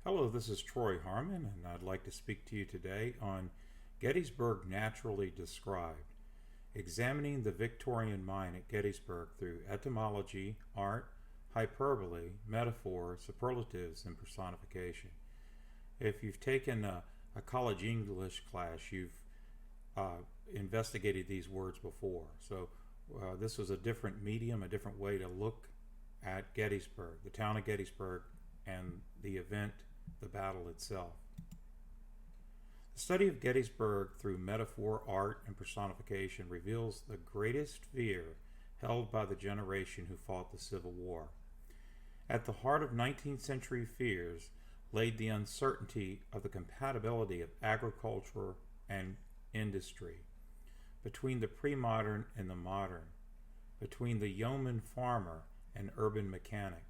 Hello, this is Troy Harman, and I'd like to speak to you today on Gettysburg Naturally Described, examining the Victorian mind at Gettysburg through etymology, art, hyperbole, metaphor, superlatives, and personification. If you've taken a college English class, you've investigated these words before. So this was a different medium, a different way to look at Gettysburg, the town of Gettysburg, and the event, the battle itself. The study of Gettysburg through metaphor, art, and personification reveals the greatest fear held by the generation who fought the Civil War. At the heart of 19th century fears laid the uncertainty of the compatibility of agriculture and industry, between the pre-modern and the modern, between the yeoman farmer and urban mechanic.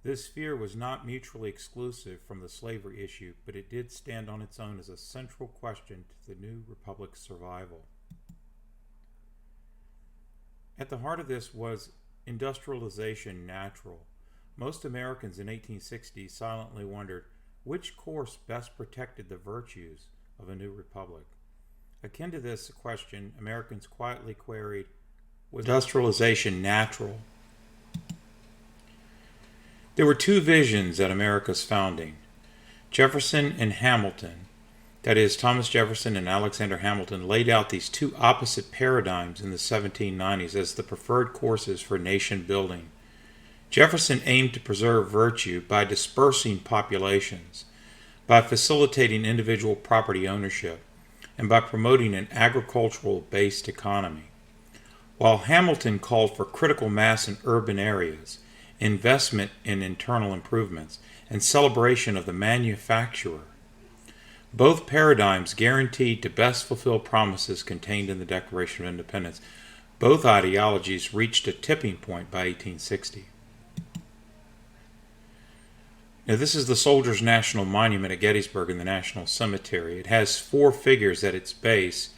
This fear was not mutually exclusive from the slavery issue, but it did stand on its own as a central question to the new republic's survival. At the heart of this was Industrialization Natural. Most Americans in 1860 silently wondered which course best protected the virtues of a new republic. Akin to this question, Americans quietly queried, was industrialization natural? There were two visions at America's founding. Jefferson and Hamilton, that is, Thomas Jefferson and Alexander Hamilton, laid out these two opposite paradigms in the 1790s as the preferred courses for nation building. Jefferson aimed to preserve virtue by dispersing populations, by facilitating individual property ownership, and by promoting an agricultural-based economy, while Hamilton called for critical mass in urban areas, investment in internal improvements, and celebration of the manufacturer. Both paradigms guaranteed to best fulfill promises contained in the Declaration of Independence. Both ideologies reached a tipping point by 1860. Now, this is the Soldiers' National Monument at Gettysburg in the National Cemetery. It has four figures at its base.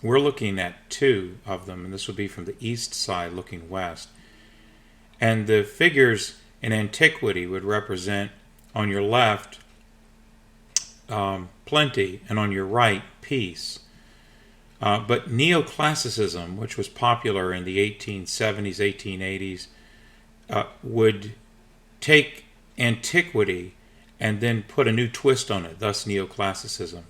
We're looking at two of them, and this would be from the east side looking west. And the figures in antiquity would represent, on your left, plenty, and on your right, peace. But neoclassicism, which was popular in the 1870s, 1880s, would take antiquity and then put a new twist on it, thus neoclassicism.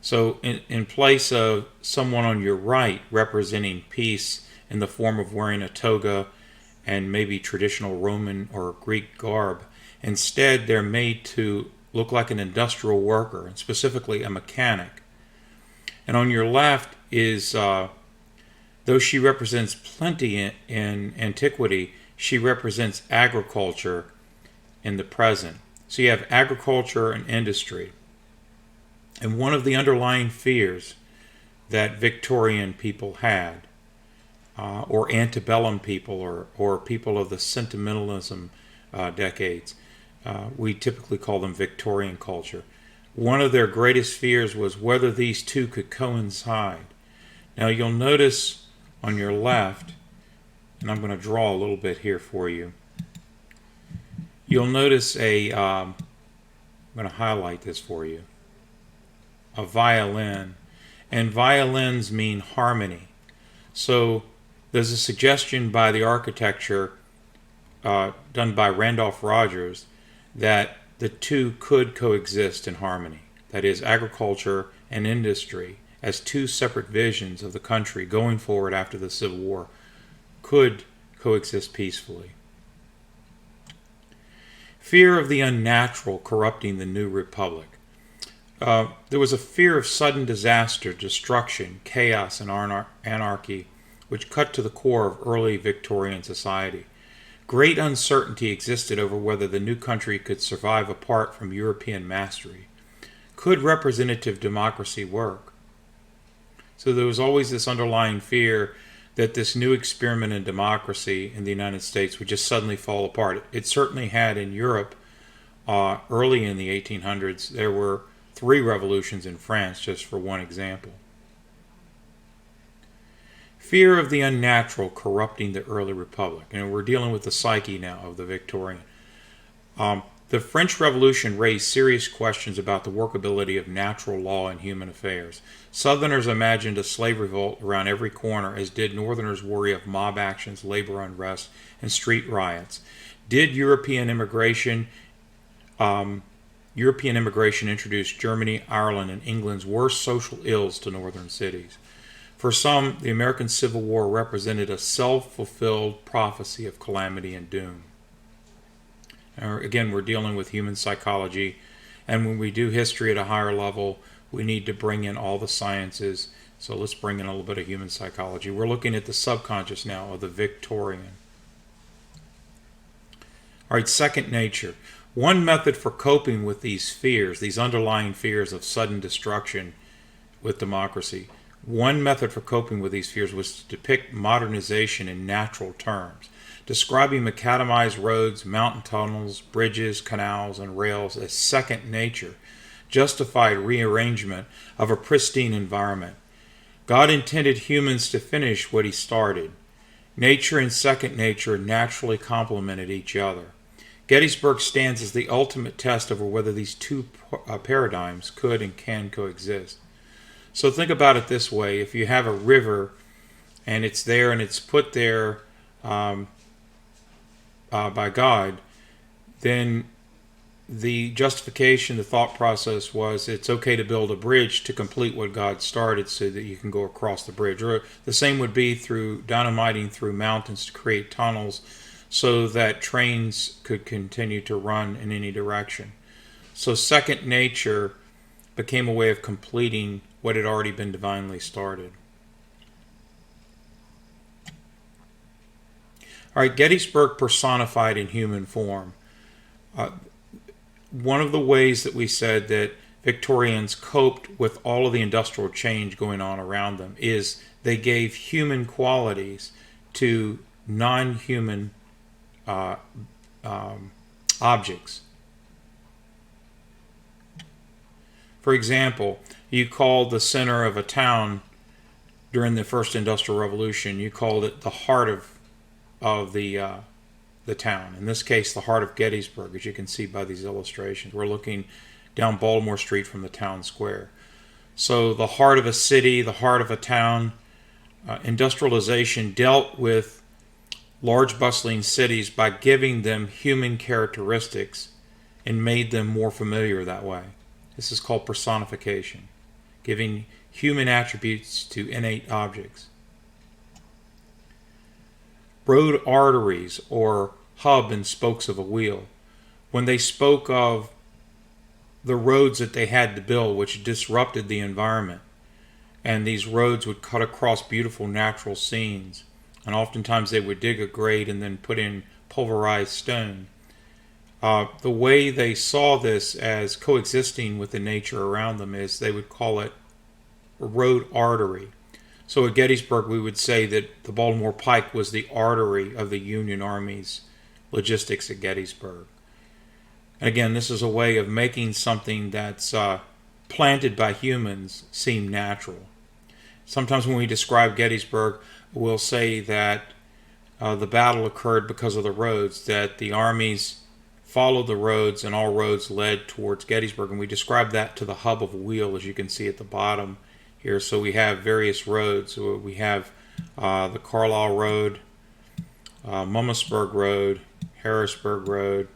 So in place of someone on your right representing peace in the form of wearing a toga and maybe traditional Roman or Greek garb, instead they're made to look like an industrial worker, and specifically a mechanic. And on your left is, though she represents plenty in antiquity, she represents agriculture in the present. So you have agriculture and industry. And one of the underlying fears that Victorian people had, or antebellum people, or people of the sentimentalism decades, we typically call them Victorian culture. One of their greatest fears was whether these two could coincide. Now you'll notice on your left, and I'm going to draw a little bit here for you, you'll notice I'm going to highlight this for you, a violin. And violins mean harmony. So there's a suggestion by the architecture done by Randolph Rogers that the two could coexist in harmony. That is, agriculture and industry, as two separate visions of the country going forward after the Civil War, could coexist peacefully. Fear of the unnatural corrupting the new republic. There was a fear of sudden disaster, destruction, chaos, and anarchy, which cut to the core of early Victorian society. Great uncertainty existed over whether the new country could survive apart from European mastery. Could representative democracy work? So there was always this underlying fear that this new experiment in democracy in the United States would just suddenly fall apart. It certainly had in Europe early in the 1800s. There were 3 revolutions in France, just for one example. Fear of the unnatural corrupting the early republic. And we're dealing with the psyche now of the Victorian. The French Revolution raised serious questions about the workability of natural law in human affairs. Southerners imagined a slave revolt around every corner, as did Northerners worry of mob actions, labor unrest, and street riots. Did European immigration introduce Germany, Ireland, and England's worst social ills to northern cities? For some, the American Civil War represented a self-fulfilled prophecy of calamity and doom. Again, we're dealing with human psychology, and when we do history at a higher level, we need to bring in all the sciences. So let's bring in a little bit of human psychology. We're looking at the subconscious now of the Victorian. All right, second nature. One method for coping with these fears, these underlying fears of sudden destruction with democracy, one method for coping with these fears was to depict modernization in natural terms, describing macadamized roads, mountain tunnels, bridges, canals, and rails as second nature, justified rearrangement of a pristine environment. God intended humans to finish what he started. Nature and second nature naturally complemented each other. Gettysburg stands as the ultimate test over whether these two paradigms could and can coexist. So think about it this way. If you have a river and it's there and it's put there by God, then the justification, the thought process was it's okay to build a bridge to complete what God started so that you can go across the bridge. Or the same would be through dynamiting through mountains to create tunnels so that trains could continue to run in any direction. So second nature became a way of completing what had already been divinely started. All right, Gettysburg personified in human form. One of the ways that we said that Victorians coped with all of the industrial change going on around them is they gave human qualities to non-human objects. For example, you called the center of a town during the first Industrial Revolution, you called it the heart of the town. In this case, the heart of Gettysburg, as you can see by these illustrations. We're looking down Baltimore Street from the town square. So the heart of a city, the heart of a town, industrialization dealt with large bustling cities by giving them human characteristics and made them more familiar that way. This is called personification, giving human attributes to innate objects. Road arteries, or hub and spokes of a wheel. When they spoke of the roads that they had to build, which disrupted the environment, and these roads would cut across beautiful natural scenes, and oftentimes they would dig a grade and then put in pulverized stone. The way they saw this as coexisting with the nature around them is they would call it a road artery. So at Gettysburg, we would say that the Baltimore Pike was the artery of the Union Army's logistics at Gettysburg. And again, this is a way of making something that's planted by humans seem natural. Sometimes when we describe Gettysburg, we'll say that the battle occurred because of the roads, that the armies followed the roads and all roads led towards Gettysburg. And we describe that to the hub of a wheel, as you can see at the bottom here. So we have various roads. We have the Carlisle Road, Mummersburg Road, Harrisburg Road.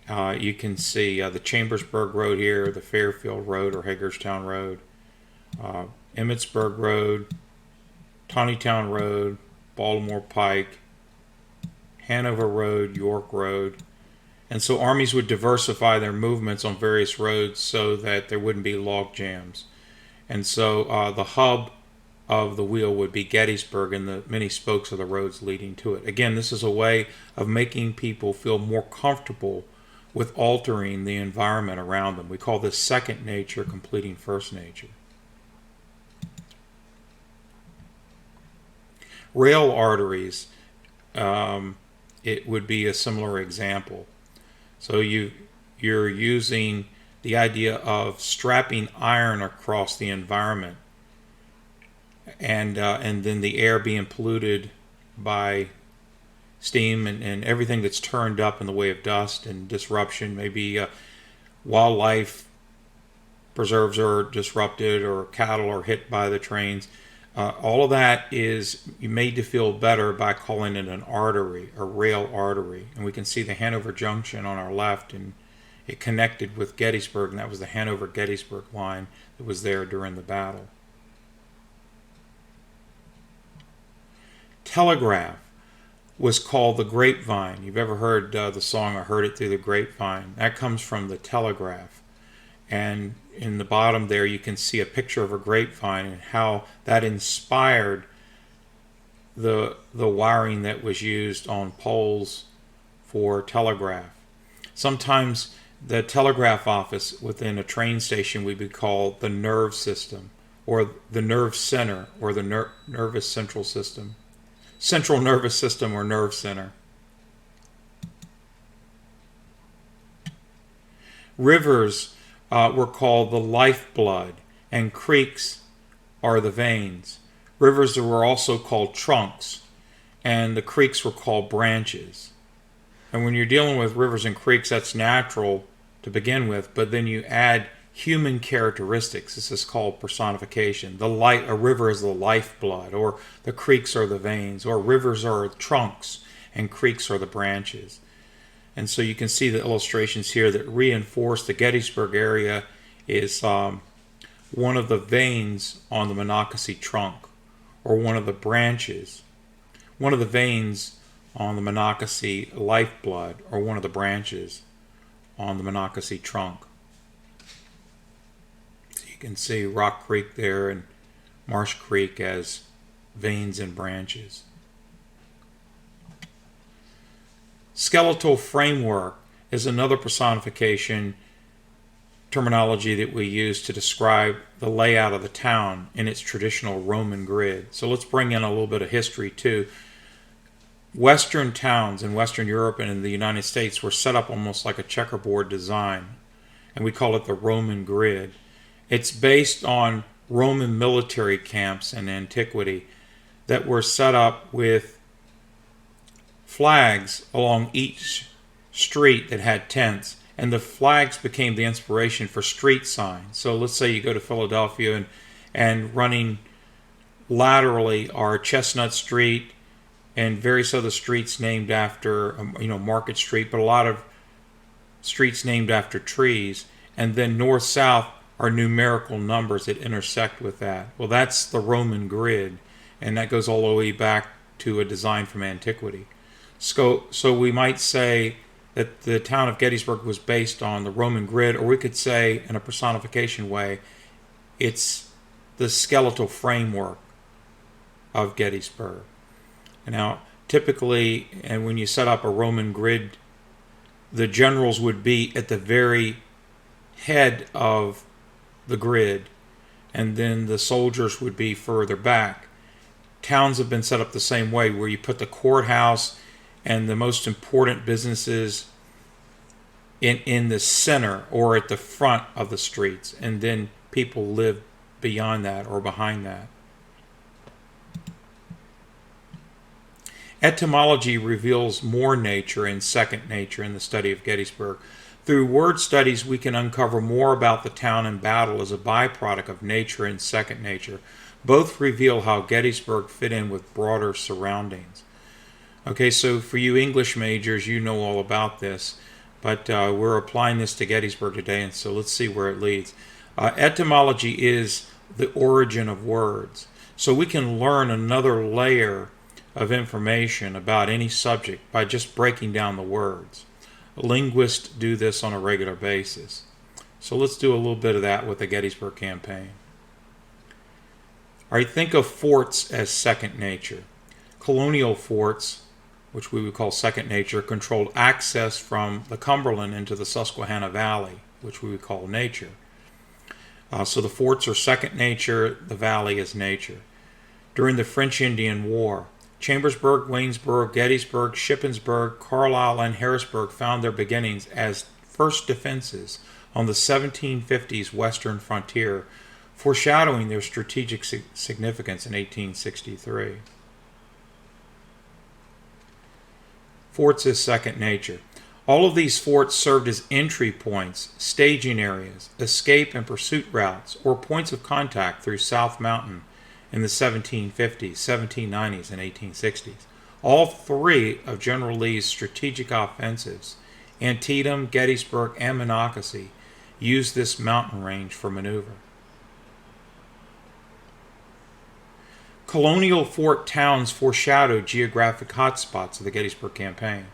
You can see the Chambersburg Road here, the Fairfield Road or Hagerstown Road, Emmitsburg Road, Tawnytown Road, Baltimore Pike, Hanover Road, York Road. And so armies would diversify their movements on various roads so that there wouldn't be log jams. And so the hub of the wheel would be Gettysburg and the many spokes of the roads leading to it. Again, this is a way of making people feel more comfortable with altering the environment around them. We call this second nature completing first nature. Rail arteries, it would be a similar example. So you're using the idea of strapping iron across the environment, and then the air being polluted by steam and everything that's turned up in the way of dust and disruption. Maybe wildlife preserves are disrupted or cattle are hit by the trains. All of that is made to feel better by calling it an artery, a rail artery. And we can see the Hanover Junction on our left, and it connected with Gettysburg, and that was the Hanover-Gettysburg line that was there during the battle. Telegraph was called the Grapevine. You've ever heard the song, I Heard It Through the Grapevine? That comes from the Telegraph. And in the bottom there you can see a picture of a grapevine and how that inspired the wiring that was used on poles for telegraph. Sometimes the telegraph office within a train station would be called the nerve system, or the nerve center, or the nervous central system. Central nervous system or nerve center. Rivers were called the lifeblood, and creeks are the veins. Rivers were also called trunks, and the creeks were called branches. And when you're dealing with rivers and creeks, that's natural to begin with, but then you add human characteristics. This is called personification. A river is the lifeblood, or the creeks are the veins, or rivers are trunks, and creeks are the branches. And so you can see the illustrations here that reinforce the Gettysburg area is one of the veins on the Monocacy trunk, or one of the branches. One of the veins on the Monocacy lifeblood, or one of the branches on the Monocacy trunk. So you can see Rock Creek there and Marsh Creek as veins and branches. Skeletal framework is another personification terminology that we use to describe the layout of the town in its traditional Roman grid. So let's bring in a little bit of history too. Western towns in Western Europe and in the United States were set up almost like a checkerboard design, and we call it the Roman grid. It's based on Roman military camps in antiquity that were set up with flags along each street that had tents, and the flags became the inspiration for street signs. So let's say you go to Philadelphia and running laterally are Chestnut Street and various other streets named after, Market Street, but a lot of streets named after trees, and then north-south are numerical numbers that intersect with that. Well, that's the Roman grid, and that goes all the way back to a design from antiquity. So we might say that the town of Gettysburg was based on the Roman grid, or we could say, in a personification way, it's the skeletal framework of Gettysburg. Now, typically, and when you set up a Roman grid, the generals would be at the very head of the grid, and then the soldiers would be further back. Towns have been set up the same way, where you put the courthouse and the most important businesses in the center or at the front of the streets, and then people live beyond that or behind that. Etymology reveals more nature and second nature in the study of Gettysburg. Through word studies, we can uncover more about the town and battle as a byproduct of nature and second nature. Both reveal how Gettysburg fit in with broader surroundings. Okay, so for you English majors, you know all about this, but we're applying this to Gettysburg today, and so let's see where it leads. Etymology is the origin of words. So we can learn another layer of information about any subject by just breaking down the words. Linguists do this on a regular basis. So let's do a little bit of that with the Gettysburg campaign. All right, think of forts as second nature. Colonial forts, which we would call second nature, controlled access from the Cumberland into the Susquehanna Valley, which we would call nature. So the forts are second nature, the valley is nature. During the French Indian War, Chambersburg, Waynesburg, Gettysburg, Shippensburg, Carlisle, and Harrisburg found their beginnings as first defenses on the 1750s western frontier, foreshadowing their strategic significance in 1863. Forts is second nature. All of these forts served as entry points, staging areas, escape and pursuit routes, or points of contact through South Mountain in the 1750s, 1790s, and 1860s. All three of General Lee's strategic offensives, Antietam, Gettysburg, and Monocacy, used this mountain range for maneuver. Colonial fort towns foreshadowed geographic hotspots of the Gettysburg campaign.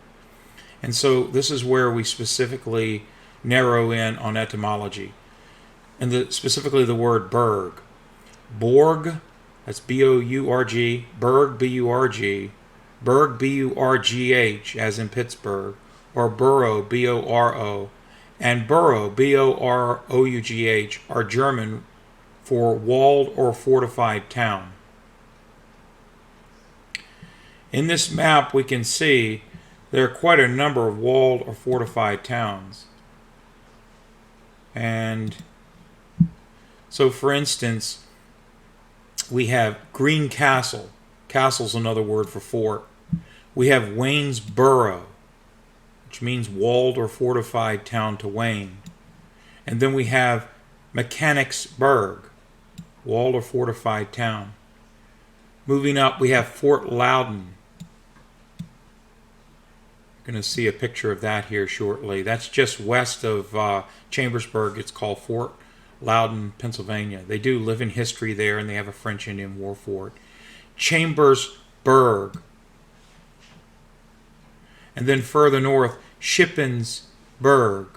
And so this is where we specifically narrow in on etymology. And specifically the word burg. Borg, that's B-O-U-R-G, burg, B-U-R-G, burg, B-U-R-G-H, as in Pittsburgh, or borough, B-O-R-O, and borough, B-O-R-O-U-G-H, are German for walled or fortified town. In this map we can see there are quite a number of walled or fortified towns. And so, for instance, we have Green Castle. Castle's another word for fort. We have Waynesboro, which means walled or fortified town to Wayne. And then we have Mechanicsburg, walled or fortified town. Moving up, we have Fort Loudon. Going to see a picture of that here shortly. That's just west of Chambersburg. It's called Fort Loudon, Pennsylvania. They do live in history there, and they have a French Indian War fort. Chambersburg. And then further north, Shippensburg.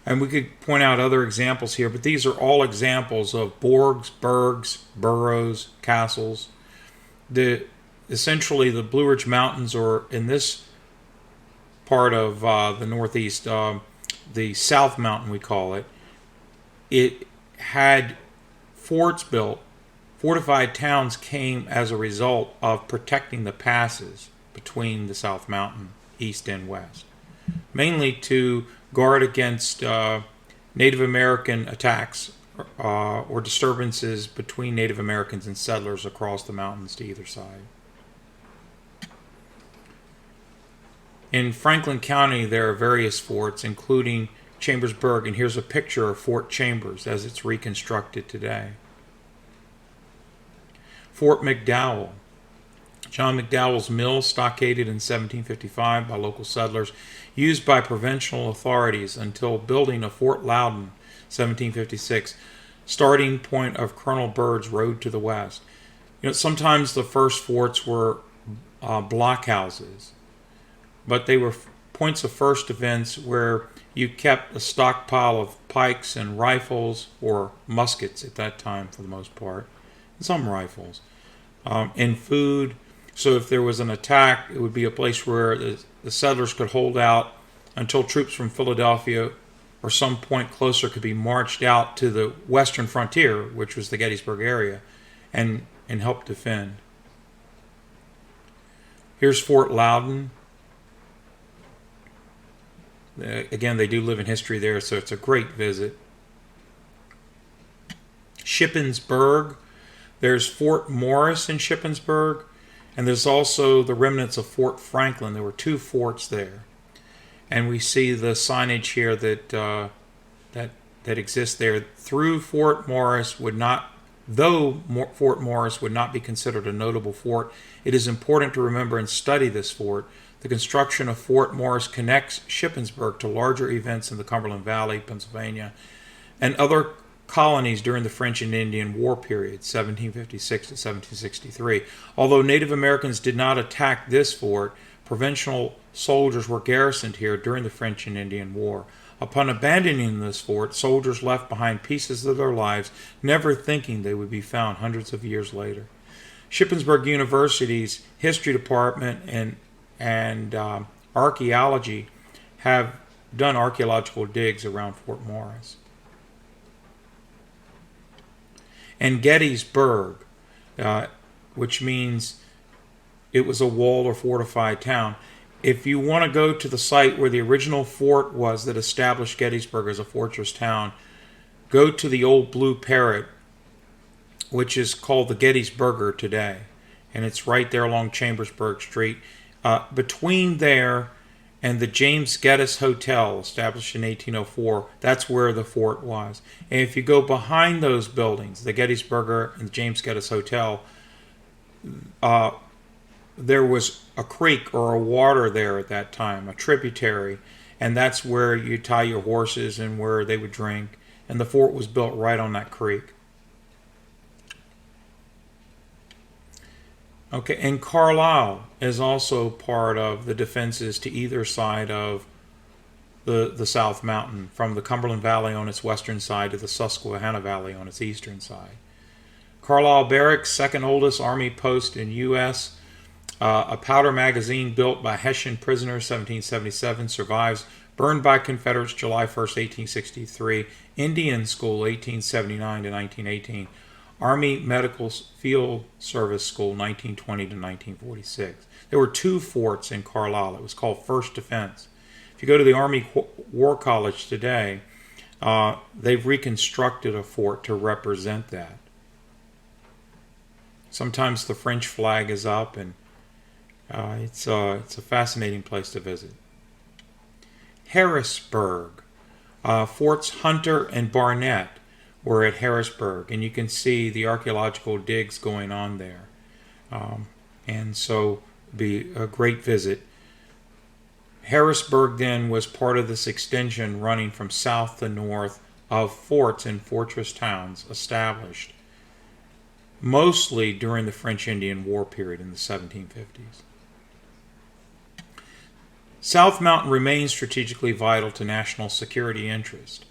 And we could point out other examples here, but these are all examples of borgs, burgs, boroughs, castles. Essentially, the Blue Ridge Mountains, or in this part of the Northeast, the South Mountain we call it, it had forts built. Fortified towns came as a result of protecting the passes between the South Mountain, east and west, mainly to guard against Native American attacks or disturbances between Native Americans and settlers across the mountains to either side. In Franklin County, there are various forts, including Chambersburg, and here's a picture of Fort Chambers as it's reconstructed today. Fort McDowell. John McDowell's mill, stockaded in 1755 by local settlers, used by provincial authorities until building of Fort Loudon, 1756, starting point of Colonel Byrd's road to the west. Sometimes the first forts were blockhouses, but they were points of first events where you kept a stockpile of pikes and rifles, or muskets at that time for the most part, and some rifles, and food. So if there was an attack, it would be a place where the settlers could hold out until troops from Philadelphia or some point closer could be marched out to the western frontier, which was the Gettysburg area, and help defend. Here's Fort Loudon. Again, they do live in history there, so it's a great visit. Shippensburg. There's Fort Morris in Shippensburg, and there's also the remnants of Fort Franklin. There were two forts there. And we see the signage here that exists there. Through Fort Morris though Fort Morris would not be considered a notable fort, it is important to remember and study this fort. The construction of Fort Morris connects Shippensburg to larger events in the Cumberland Valley, Pennsylvania, and other colonies during the French and Indian War period, 1756 to 1763. Although Native Americans did not attack this fort, provincial soldiers were garrisoned here during the French and Indian War. Upon abandoning this fort, soldiers left behind pieces of their lives, never thinking they would be found hundreds of years later. Shippensburg University's history department and archaeology have done archaeological digs around Fort Morris. And Gettysburg, which means it was a walled or fortified town. If you want to go to the site where the original fort was that established Gettysburg as a fortress town, go to the old Blue Parrot, which is called the Gettysburger today. And it's right there along Chambersburg Street. Between there and the James Geddes Hotel, established in 1804, that's where the fort was. And if you go behind those buildings, the Gettysburg and the James Geddes Hotel, there was a creek or a water there at that time, a tributary, and that's where you tie your horses and where they would drink. And the fort was built right on that creek. Okay, and Carlisle is also part of the defenses to either side of the South Mountain, from the Cumberland Valley on its western side to the Susquehanna Valley on its eastern side. Carlisle Barracks, second oldest army post in U.S., a powder magazine built by Hessian prisoners, 1777, survives. Burned by Confederates, July 1st, 1863. Indian School, 1879 to 1918. Army Medical Field Service School, 1920 to 1946. There were two forts in Carlisle. It was called First Defense. If you go to the Army War College today, they've reconstructed a fort to represent that. Sometimes the French flag is up, and it's a fascinating place to visit. Harrisburg. Forts Hunter and Barnett were at Harrisburg, and you can see the archaeological digs going on there. And so be a great visit. Harrisburg then was part of this extension running from south to north of forts and fortress towns established mostly during the French Indian War period in the 1750s. South Mountain remains strategically vital to national security interest.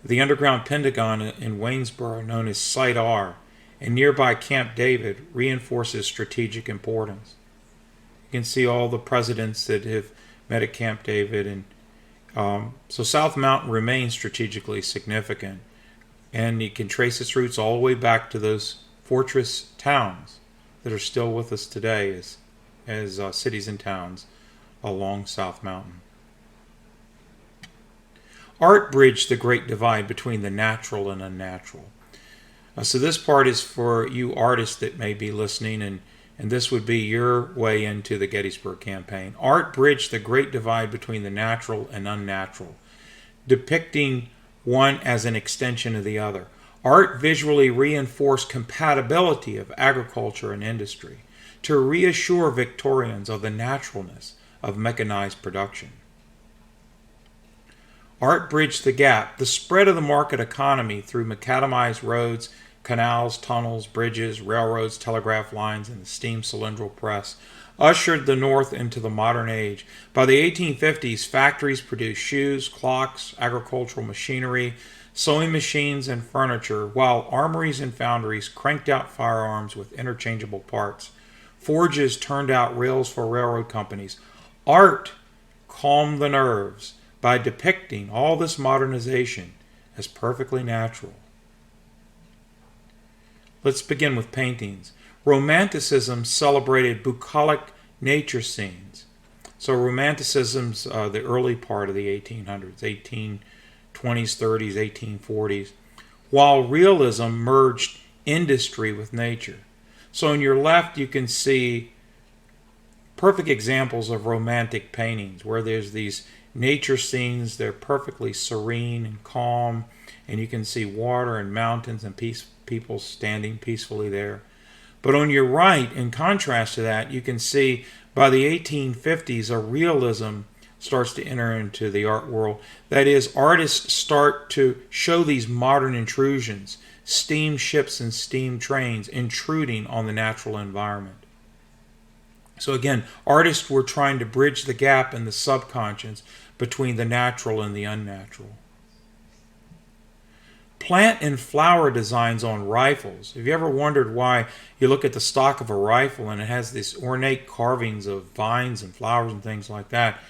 The underground Pentagon in Waynesboro, known as Site R, and nearby Camp David reinforces strategic importance. You can see all the presidents that have met at Camp David, and so South Mountain remains strategically significant, and you can trace its roots all the way back to those fortress towns that are still with us today as cities and towns along South Mountain. Art bridged the great divide between the natural and unnatural. So this part is for you artists that may be listening, and this would be your way into the Gettysburg campaign. Art bridged the great divide between the natural and unnatural, depicting one as an extension of the other. Art visually reinforced compatibility of agriculture and industry to reassure Victorians of the naturalness of mechanized production. Art bridged the gap, the spread of the market economy through macadamized roads, canals, tunnels, bridges, railroads, telegraph lines, and the steam cylindrical press, ushered the North into the modern age. By the 1850s, factories produced shoes, clocks, agricultural machinery, sewing machines, and furniture, while armories and foundries cranked out firearms with interchangeable parts. Forges turned out rails for railroad companies. Art calmed the nerves by depicting all this modernization as perfectly natural. Let's begin with paintings. Romanticism celebrated bucolic nature scenes. So Romanticism's the early part of the 1800s, 1820s, 30s, 1840s, while realism merged industry with nature. So on your left you can see perfect examples of romantic paintings where there's these nature scenes. They're perfectly serene and calm, and you can see water and mountains and people standing peacefully there. But on your right, in contrast to that, you can see by the 1850s a realism starts to enter into the art world. That is, artists start to show these modern intrusions, steam ships and steam trains intruding on the natural environment. So again, artists were trying to bridge the gap in the subconscious between the natural and the unnatural. Plant and flower designs on rifles. Have you ever wondered why you look at the stock of a rifle and it has these ornate carvings of vines and flowers and things like that?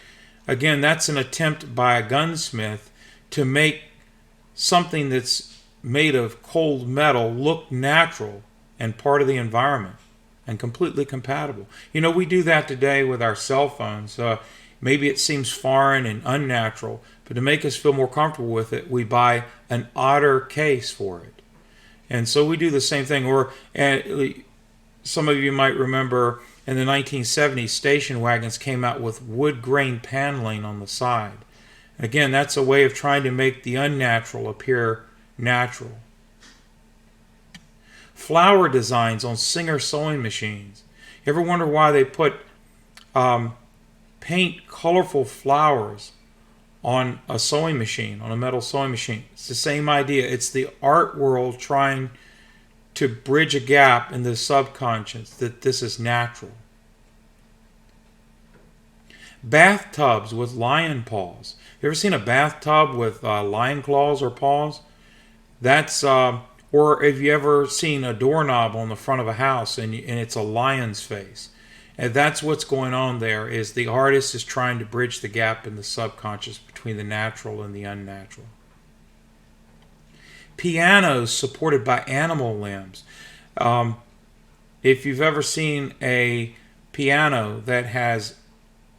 Again, that's an attempt by a gunsmith to make something that's made of cold metal look natural and part of the environment and completely compatible. You know, we do that today with our cell phones. Maybe it seems foreign and unnatural, but to make us feel more comfortable with it, we buy an odder case for it. And so we do the same thing. Or some of you might remember in the 1970s, station wagons came out with wood grain paneling on the side. Again, that's a way of trying to make the unnatural appear natural. Flower designs on Singer sewing machines. You ever wonder why they put paint colorful flowers on a sewing machine, on a metal sewing machine? It's the same idea. It's the art world trying to bridge a gap in the subconscious that this is natural. Bathtubs with lion paws. You ever seen a bathtub with lion claws or paws? That's or have you ever seen a doorknob on the front of a house and it's a lion's face? And that's what's going on there, is the artist is trying to bridge the gap in the subconscious between the natural and the unnatural. Pianos supported by animal limbs. If you've ever seen a piano that has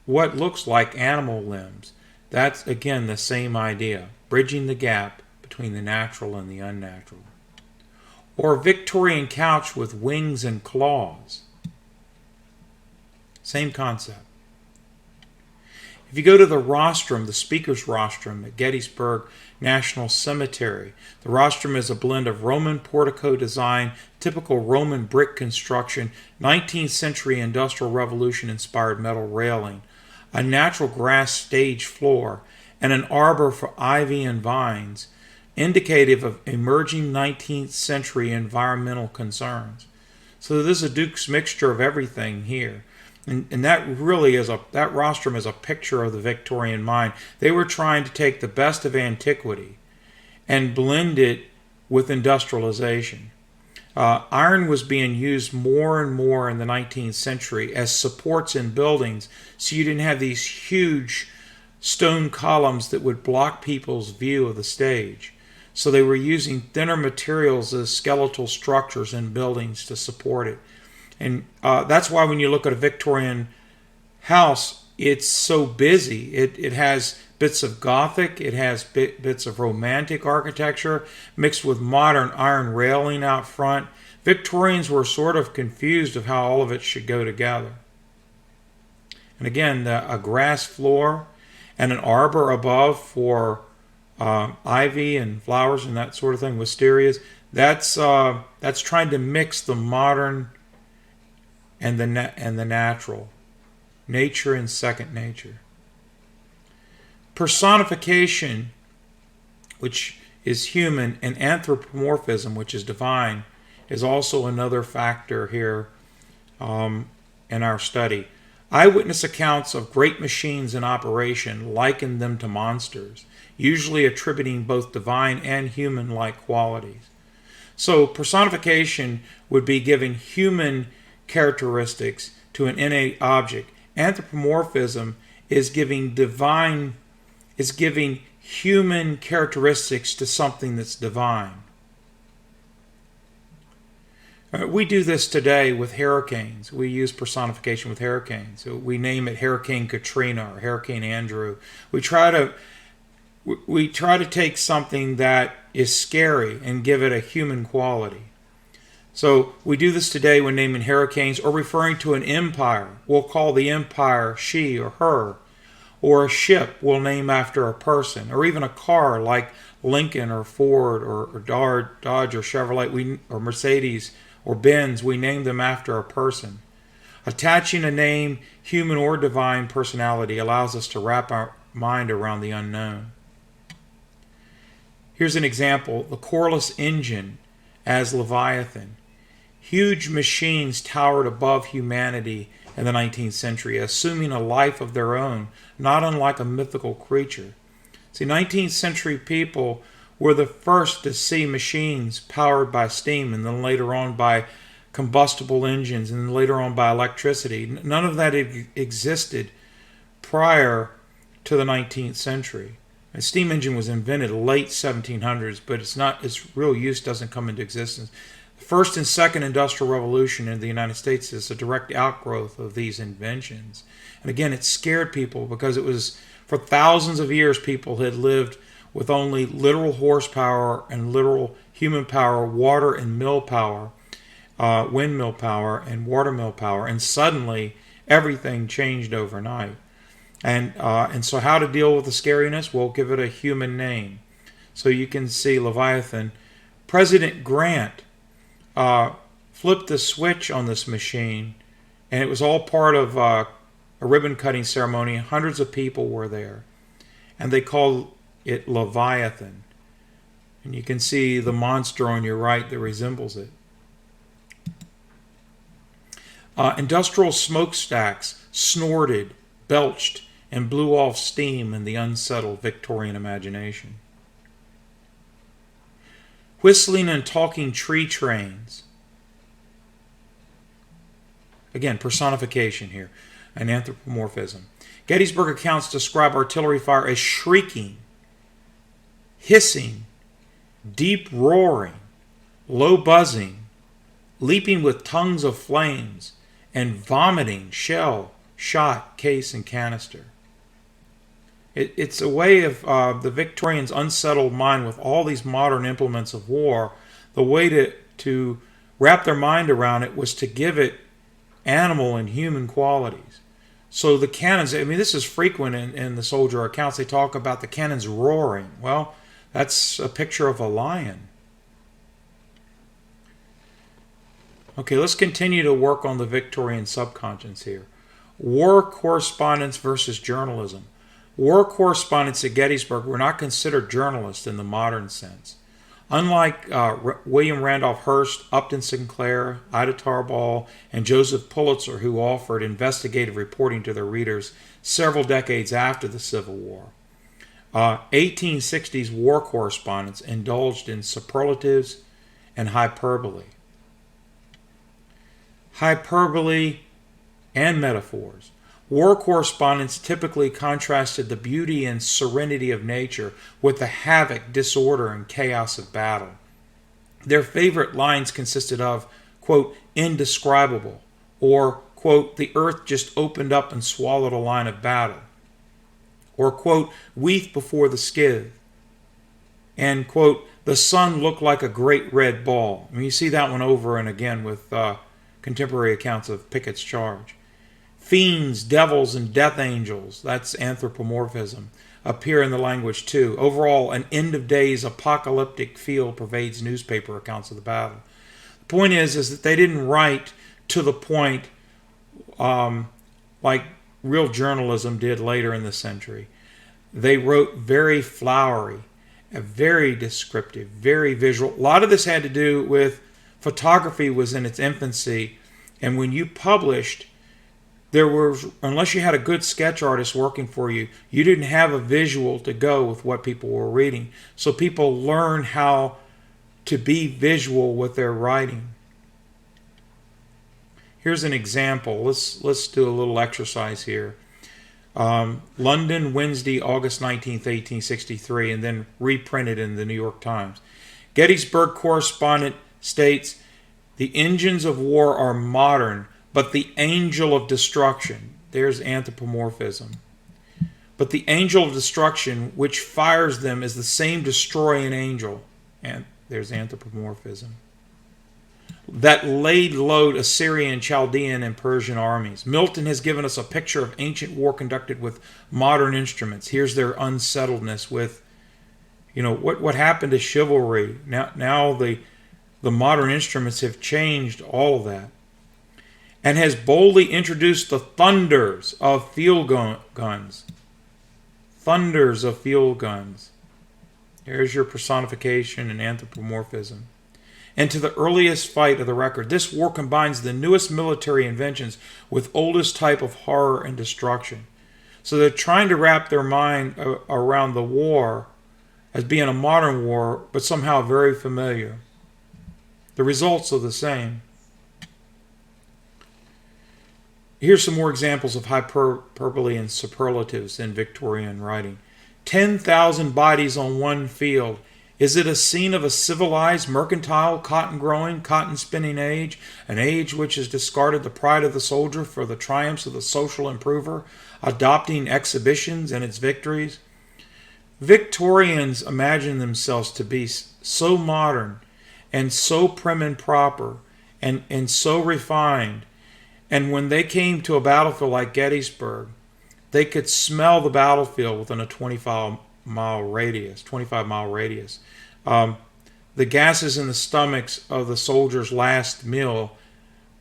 what looks like animal limbs, that's again the same idea, bridging the gap between the natural and the unnatural. Or a Victorian couch with wings and claws. Same concept. If you go to the rostrum, the speaker's rostrum at Gettysburg National Cemetery, the rostrum is a blend of Roman portico design, typical Roman brick construction, 19th century Industrial Revolution inspired metal railing, a natural grass stage floor, and an arbor for ivy and vines, indicative of emerging 19th century environmental concerns. So this is a Duke's mixture of everything here. And that really is that rostrum is a picture of the Victorian mind. They were trying to take the best of antiquity and blend it with industrialization. Iron was being used more and more in the 19th century as supports in buildings, so you didn't have these huge stone columns that would block people's view of the stage. So they were using thinner materials as skeletal structures in buildings to support it. And that's why when you look at a Victorian house, it's so busy. It has bits of Gothic, it has bits of Romantic architecture mixed with modern iron railing out front. Victorians were sort of confused of how all of it should go together. And again, a grass floor and an arbor above for ivy and flowers and that sort of thing, wisterias. That's trying to mix the modern and the natural, nature and second nature. Personification, which is human, and anthropomorphism, which is divine, is also another factor here in our study. Eyewitness accounts of great machines in operation liken them to monsters, usually attributing both divine and human-like qualities. So personification would be giving human characteristics to an innate object. Anthropomorphism is giving human characteristics to something that's divine. We do this today with hurricanes. We use personification with hurricanes. We name it Hurricane Katrina or Hurricane Andrew. We try to take something that is scary and give it a human quality. So we do this today when naming hurricanes or referring to an empire. We'll call the empire she or her. Or a ship we'll name after a person. Or even a car like Lincoln or Ford or Dodge or Chevrolet or Mercedes or Benz. We name them after a person. Attaching a name, human or divine personality, allows us to wrap our mind around the unknown. Here's an example. The Corliss Engine as Leviathan. Huge machines towered above humanity in the 19th century, assuming a life of their own, not unlike a mythical creature. See, 19th century people were the first to see machines powered by steam, and then later on by combustible engines, and then later on by electricity. None of that existed prior to the 19th century. A steam engine was invented late 1700s, but its real use doesn't come into existence. The first and second industrial revolution in the United States is a direct outgrowth of these inventions. And again, it scared people because it was, for thousands of years, people had lived with only literal horsepower and literal human power, water and mill power. windmill power and watermill power, and suddenly everything changed overnight. And so how to deal with the scariness? We'll give it a human name. So you can see Leviathan. President Grant flipped the switch on this machine, and it was all part of a ribbon-cutting ceremony. Hundreds of people were there, and they called it Leviathan. And you can see the monster on your right that resembles it. Industrial smokestacks snorted, belched, and blew off steam in the unsettled Victorian imagination. Whistling and talking tree trains. Again, personification here, and anthropomorphism. Gettysburg accounts describe artillery fire as shrieking, hissing, deep roaring, low buzzing, leaping with tongues of flames, and vomiting shell, shot, case, and canister. It's a way of the Victorians' unsettled mind with all these modern implements of war. The way to wrap their mind around it was to give it animal and human qualities. So the cannons, I mean, this is frequent in the soldier accounts. They talk about the cannons roaring. Well, that's a picture of a lion. Okay, let's continue to work on the Victorian subconscious here. War correspondence versus journalism. War correspondents at Gettysburg were not considered journalists in the modern sense. Unlike William Randolph Hearst, Upton Sinclair, Ida Tarbell, and Joseph Pulitzer, who offered investigative reporting to their readers several decades after the Civil War, 1860s war correspondents indulged in superlatives and hyperbole. Hyperbole and metaphors. War correspondents typically contrasted the beauty and serenity of nature with the havoc, disorder, and chaos of battle. Their favorite lines consisted of, quote, indescribable, or, quote, the earth just opened up and swallowed a line of battle, or, quote, weeth before the skid, and, quote, the sun looked like a great red ball. I mean, you see that one over and again with contemporary accounts of Pickett's charge. Fiends, devils, and death angels, that's anthropomorphism, appear in the language too. Overall, an end-of-days apocalyptic feel pervades newspaper accounts of the battle. The point is that they didn't write to the point like real journalism did later in the century. They wrote very flowery, very descriptive, very visual. A lot of this had to do with photography was in its infancy, and when you published, there was, unless you had a good sketch artist working for you, you didn't have a visual to go with what people were reading. So people learn how to be visual with their writing. Here's an example. Let's do a little exercise here. London, Wednesday, August 19th, 1863, and then reprinted in the New York Times. Gettysburg correspondent states, the engines of war are modern, but the angel of destruction, there's anthropomorphism. But the angel of destruction which fires them is the same destroying angel, and there's anthropomorphism, that laid low Assyrian, Chaldean, and Persian armies. Milton has given us a picture of ancient war conducted with modern instruments. Here's their unsettledness with, what happened to chivalry. Now the modern instruments have changed all of that. And has boldly introduced the thunders of field guns. Thunders of field guns. There's your personification and anthropomorphism. And to the earliest fight of the record, this war combines the newest military inventions with oldest type of horror and destruction. So they're trying to wrap their mind around the war as being a modern war, but somehow very familiar. The results are the same. Here's some more examples of hyperbole and superlatives in Victorian writing. 10,000 bodies on one field. Is it a scene of a civilized, mercantile, cotton-growing, cotton-spinning age, an age which has discarded the pride of the soldier for the triumphs of the social improver, adopting exhibitions and its victories? Victorians imagine themselves to be so modern and so prim and proper and so refined. And when they came to a battlefield like Gettysburg, they could smell the battlefield within a 25-mile radius. The gases in the stomachs of the soldiers' last meal,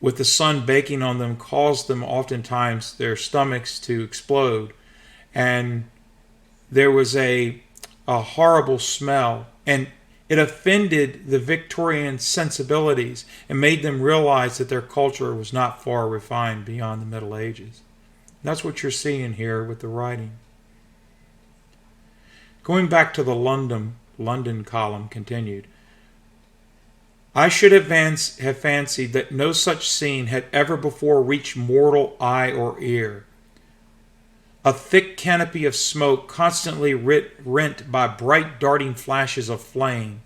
with the sun baking on them, caused them oftentimes their stomachs to explode. And there was a horrible smell. And it offended the Victorian sensibilities and made them realize that their culture was not far refined beyond the Middle Ages. And that's what you're seeing here with the writing. Going back to the London column continued. I should have fancied that no such scene had ever before reached mortal eye or ear. A thick canopy of smoke, constantly rent by bright darting flashes of flame.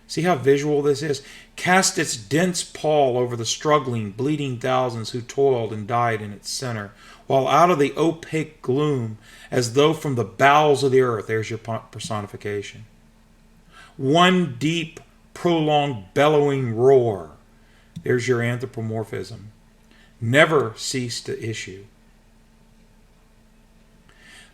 See how visual this is? Cast its dense pall over the struggling, bleeding thousands who toiled and died in its center, while out of the opaque gloom, as though from the bowels of the earth, there's your personification, one deep, prolonged, bellowing roar, there's your anthropomorphism, never ceased to issue.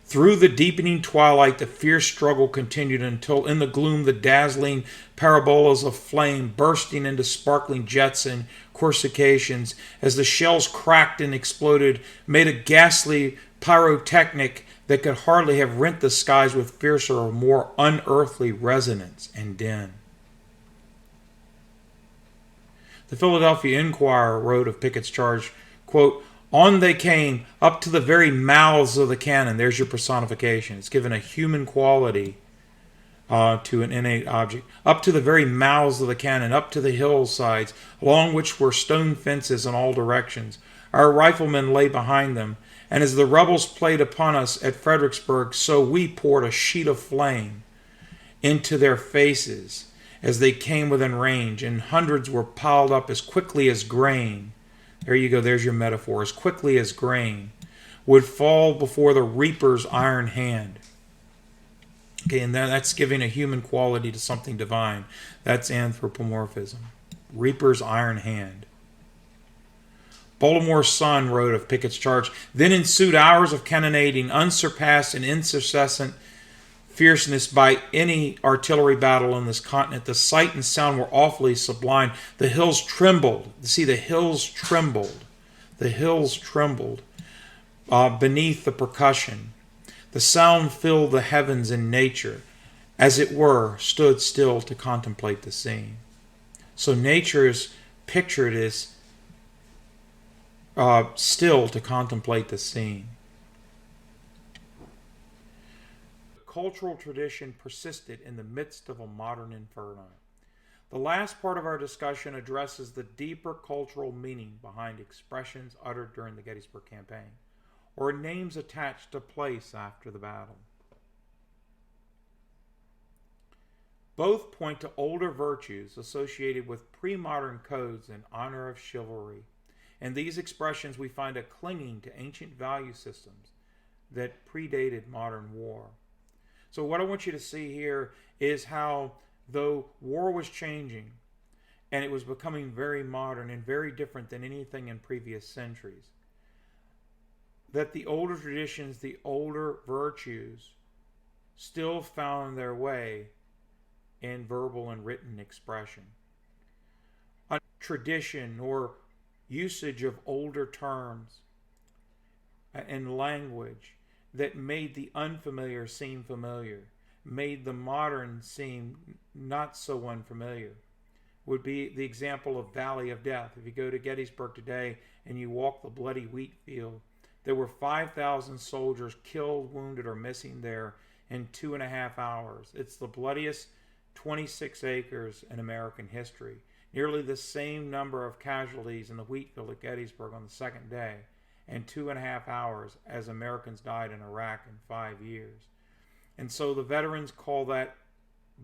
Through the deepening twilight, the fierce struggle continued until in the gloom the dazzling parabolas of flame bursting into sparkling jets and coruscations as the shells cracked and exploded made a ghastly pyrotechnic that could hardly have rent the skies with fiercer or more unearthly resonance and din. The Philadelphia Inquirer wrote of Pickett's charge, quote, on they came, up to the very mouths of the cannon. There's your personification. It's given a human quality to an innate object. Up to the very mouths of the cannon, up to the hillsides, along which were stone fences in all directions. Our riflemen lay behind them, and as the rebels played upon us at Fredericksburg, so we poured a sheet of flame into their faces as they came within range, and hundreds were piled up as quickly as grain. There you go, there's your metaphor. As quickly as grain would fall before the reaper's iron hand. Okay, and that's giving a human quality to something divine. That's anthropomorphism. Reaper's iron hand. Baltimore Sun wrote of Pickett's charge, then ensued hours of cannonading, unsurpassed and incessant fierceness by any artillery battle on this continent. The sight and sound were awfully sublime. The hills trembled. See, the hills trembled. The hills trembled beneath the percussion. The sound filled the heavens, and nature, as it were, stood still to contemplate the scene. So nature is pictured as still to contemplate the scene. Cultural tradition persisted in the midst of a modern inferno. The last part of our discussion addresses the deeper cultural meaning behind expressions uttered during the Gettysburg campaign, or names attached to place after the battle. Both point to older virtues associated with pre-modern codes in honor of chivalry. In these expressions, we find a clinging to ancient value systems that predated modern war. So what I want you to see here is how, though war was changing and it was becoming very modern and very different than anything in previous centuries, that the older traditions, the older virtues, still found their way in verbal and written expression. A tradition or usage of older terms and language that made the unfamiliar seem familiar, made the modern seem not so unfamiliar, would be the example of Valley of Death. If you go to Gettysburg today and you walk the bloody wheat field, there were 5,000 soldiers killed, wounded, or missing there in 2.5 hours. It's the bloodiest 26 acres in American history. Nearly the same number of casualties in the wheat field at Gettysburg on the second day, and 2.5 hours as Americans died in Iraq in 5 years. And so the veterans call that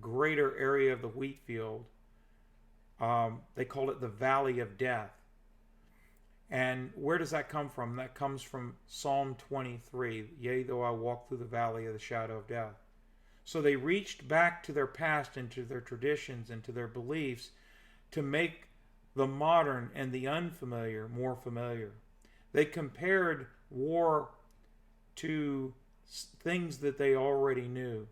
greater area of the wheat field, they call it the Valley of Death. And where does that come from? That comes from Psalm 23, yea, though I walk through the valley of the shadow of death. So they reached back to their past and to their traditions and to their beliefs to make the modern and the unfamiliar more familiar. They compared war to things that they already knew.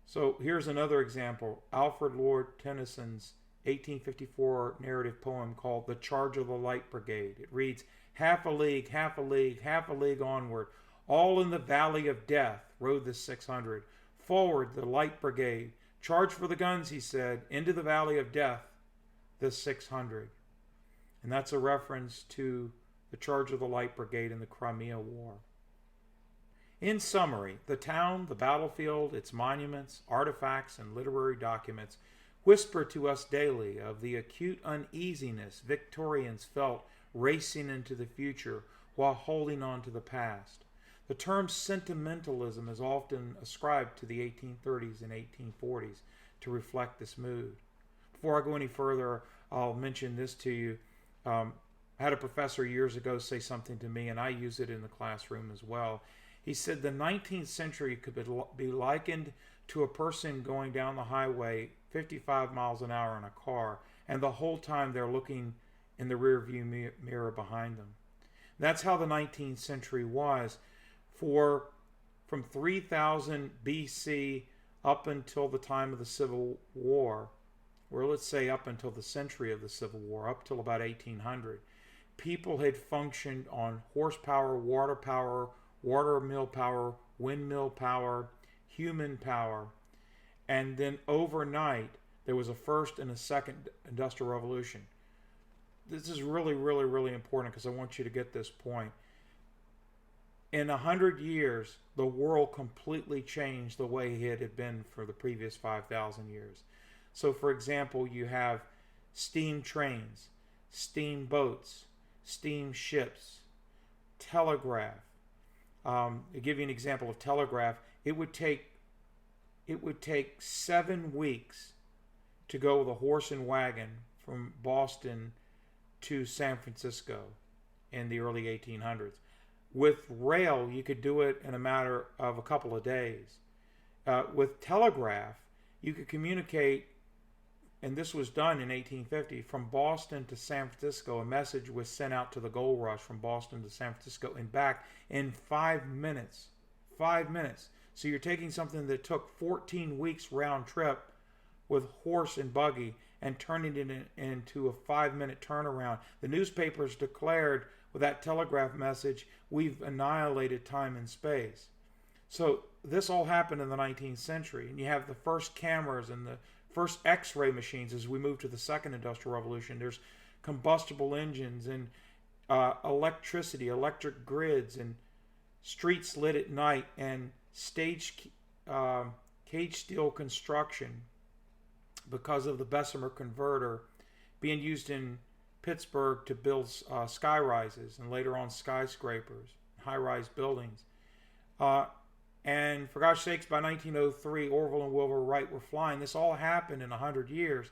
So here's another example. Alfred Lord Tennyson's 1854 narrative poem called The Charge of the Light Brigade. It reads, half a league, half a league, half a league onward, all in the valley of death rode the 600. Forward, the Light Brigade. Charge for the guns, he said, into the valley of death, the 600. And that's a reference to the Charge of the Light Brigade in the Crimea War. In summary, the town, the battlefield, its monuments, artifacts, and literary documents whisper to us daily of the acute uneasiness Victorians felt racing into the future while holding on to the past. The term sentimentalism is often ascribed to the 1830s and 1840s to reflect this mood. Before I go any further, I'll mention this to you. I had a professor years ago say something to me, and I use it in the classroom as well. He said the 19th century could be likened to a person going down the highway 55 miles an hour in a car, and the whole time they're looking in the rearview mirror behind them. That's how the 19th century was. From 3000 BC up until the time of the Civil War, or let's say up until the century of the Civil War, up till about 1800, people had functioned on horsepower, water mill power, windmill power, human power, and then overnight there was a first and a second industrial revolution. This is really, really, really important because I want you to get this point. In 100 years, the world completely changed the way it had been for the previous 5,000 years. So, for example, you have steam trains, steam boats, steam ships, telegraph. To give you an example of telegraph, it would take 7 weeks to go with a horse and wagon from Boston to San Francisco in the early 1800s. With rail, you could do it in a matter of a couple of days. With telegraph, you could communicate, and this was done in 1850, from Boston to San Francisco. A message was sent out to the gold rush from Boston to San Francisco and back in 5 minutes. 5 minutes. So you're taking something that took 14 weeks round trip with horse and buggy and turning it into a 5-minute turnaround. The newspapers declared with that telegraph message, we've annihilated time and space. So this all happened in the 19th century. And you have the first cameras and the first X-ray machines as we move to the second industrial revolution. There's combustible engines and electricity, electric grids, and streets lit at night, and cage steel construction because of the Bessemer converter being used in Pittsburgh to build sky rises and later on skyscrapers, high-rise buildings. And for gosh sakes, by 1903, Orville and Wilbur Wright were flying. This all happened in 100 years.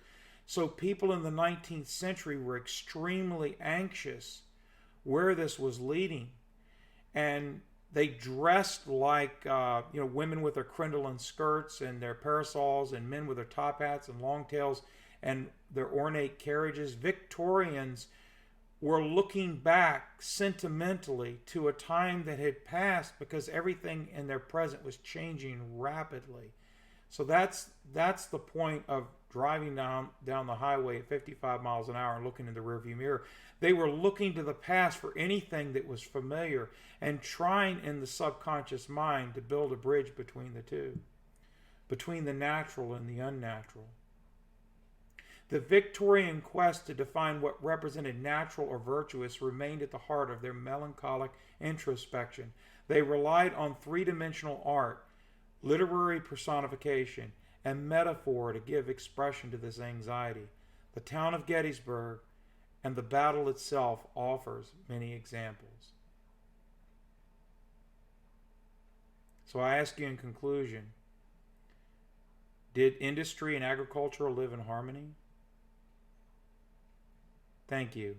So people in the 19th century were extremely anxious where this was leading. And they dressed like women with their crinoline skirts and their parasols, and men with their top hats and long tails and their ornate carriages. Victorians were looking back sentimentally to a time that had passed because everything in their present was changing rapidly. So that's the point of driving down the highway at 55 miles an hour and looking in the rearview mirror. They were looking to the past for anything that was familiar and trying in the subconscious mind to build a bridge between the two, between the natural and the unnatural. The Victorian quest to define what represented natural or virtuous remained at the heart of their melancholic introspection. They relied on three-dimensional art, literary personification, and metaphor to give expression to this anxiety. The town of Gettysburg and the battle itself offers many examples. So I ask you in conclusion, did industry and agriculture live in harmony? Thank you.